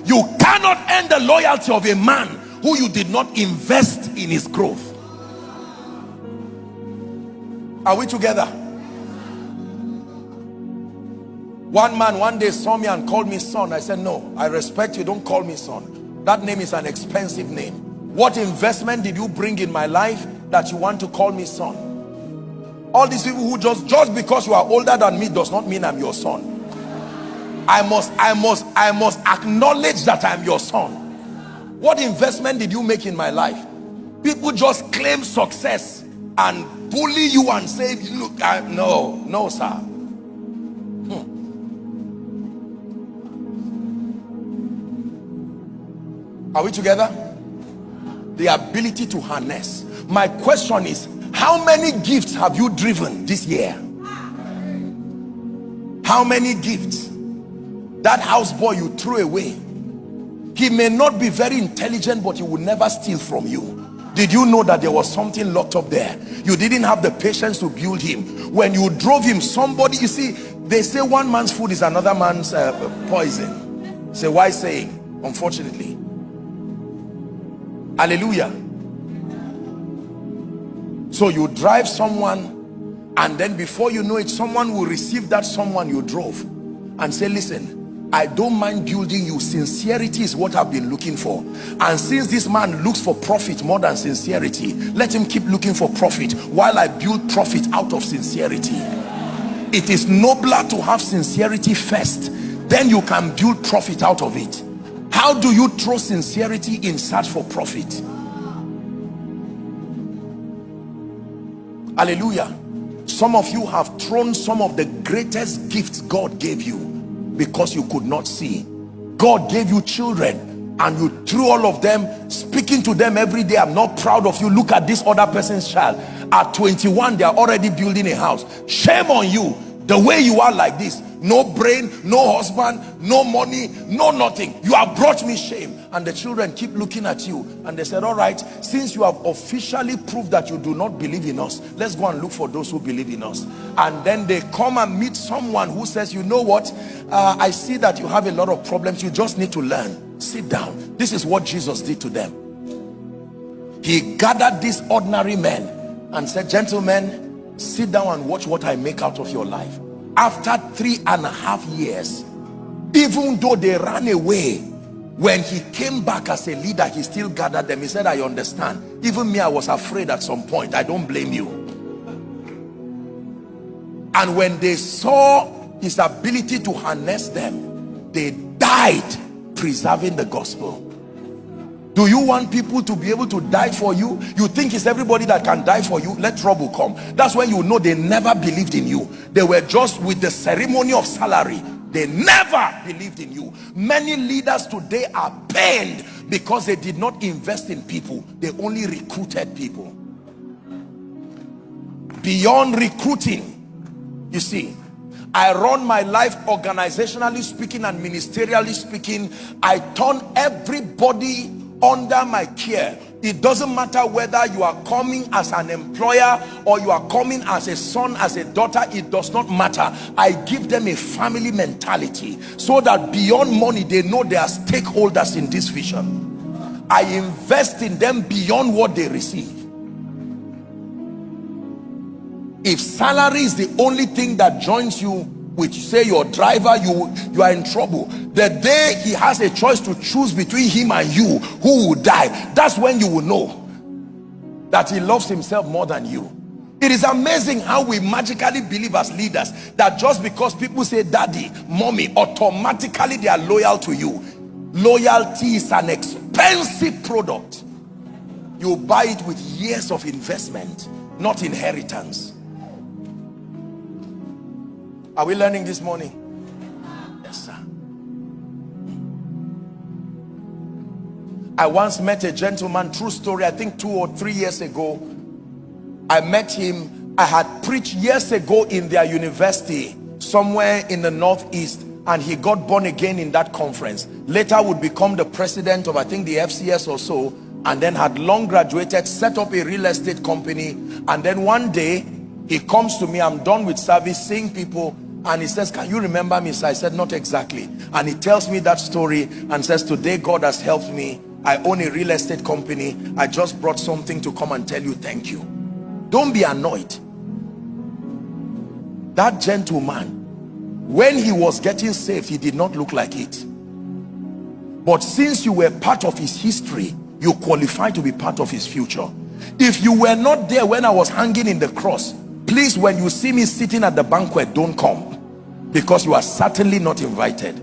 You cannot earn the loyalty of a man who you did not invest in his growth. Are we together? One man one day saw me and called me son. I said, no, I respect you, don't call me son. That name is an expensive name. What investment did you bring in my life that you want to call me son? All these people who just because you are older than me does not mean I'm your son. I must acknowledge that I'm your son. What investment did you make in my life? People just claim success and bully you and say, look, no sir. Are we together? The ability to harness. My question is, how many gifts have you driven this year? How many gifts? That houseboy you threw away, he may not be very intelligent, but he will never steal from you. Did you know that there was something locked up there? You didn't have the patience to build him. When you drove him, somebody, you see, they say one man's food is another man's poison. It's a wise saying, unfortunately. Hallelujah. So you drive someone, and then before you know it, someone will receive that someone you drove and say, listen, I don't mind building you. Sincerity is what I've been looking for. And since this man looks for profit more than sincerity, let him keep looking for profit while I build profit out of sincerity. It is nobler to have sincerity first, then you can build profit out of it. How do you throw sincerity in search for profit? Hallelujah. Some of you have thrown some of the greatest gifts God gave you because you could not see. God gave you children and you threw all of them, speaking to them every day. I'm not proud of you. Look at this other person's child. At 21, they are already building a house. Shame on you. The way you are like this, no brain, no husband, no money, no nothing. You have brought me shame. And the children keep looking at you and they said, all right, since you have officially proved that you do not believe in us, let's go and look for those who believe in us. And then they come and meet someone who says, you know what, I see that you have a lot of problems, you just need to learn. Sit down. This is what Jesus did to them. He gathered these ordinary men and said, gentlemen, sit down and watch what I make out of your life. After 3.5 years, even though they ran away, when he came back as a leader, he still gathered them. He said, I understand. Even me, I was afraid at some point. I don't blame you. And when they saw his ability to harness them, they died preserving the gospel. Do you want people to be able to die for you? You think it's everybody that can die for you? Let trouble come. That's when you know they never believed in you. They were just with the ceremony of salary. They never believed in you. Many leaders today are pained because they did not invest in people. They only recruited people. Beyond recruiting, you see, I run my life organizationally speaking and ministerially speaking. I turn everybody under my care. It doesn't matter whether you are coming as an employer or you are coming as a son, as a daughter. It does not matter. I give them a family mentality so that beyond money, they know they are stakeholders in this vision. I invest in them beyond what they receive. If salary is the only thing that joins you with, say, your driver, you are in trouble. The day he has a choice to choose between him and you, who will die, that's when you will know that he loves himself more than you. It is amazing how we magically believe as leaders that just because people say daddy, mommy, automatically they are loyal to you. Loyalty is an expensive product. You buy it with years of investment, not inheritance. Are we learning this morning? Yes, sir. I once met a gentleman, true story, I think 2 or 3 years ago. I met him. I had preached years ago in their university somewhere in the northeast, and he got born again in that conference. Later would become the president of, I think, the FCS or so, and then had long graduated, set up a real estate company. And then one day he comes to me, I'm done with service, seeing people, And he says, can you remember me? So I said, not exactly. And he tells me that story and says, today God has helped me. I own a real estate company. I just brought something to come and tell you thank you. Don't be annoyed. That gentleman, when he was getting saved, he did not look like it. But since you were part of his history, you qualify to be part of his future. If you were not there when I was hanging in the cross, please, when you see me sitting at the banquet, don't come, because you are certainly not invited.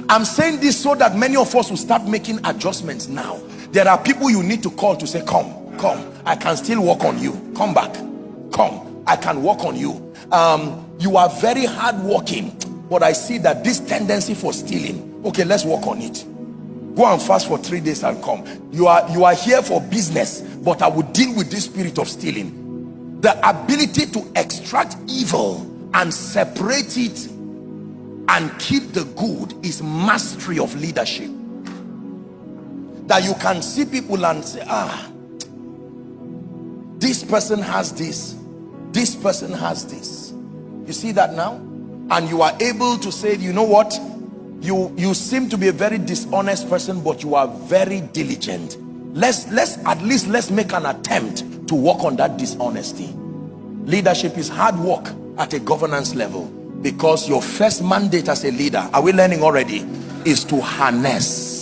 I'm saying this so that many of us will start making adjustments now. There are people you need to call to say, come, I can still work on you. Come back, come, I can work on you. You are very hardworking, but I see that this tendency for stealing, okay, let's work on it. Go and fast for 3 days and come. You are here for business, but I will deal with this spirit of stealing. The ability to extract evil and separate it and keep the good is mastery of leadership. That you can see people and say, this person has this, this person has this. You see that now? And you are able to say, you know what, you seem to be a very dishonest person, but you are very diligent. Let's make an attempt to work on that dishonesty. Leadership is hard work at a governance level, because your first mandate as a leader, are we learning already, is to harness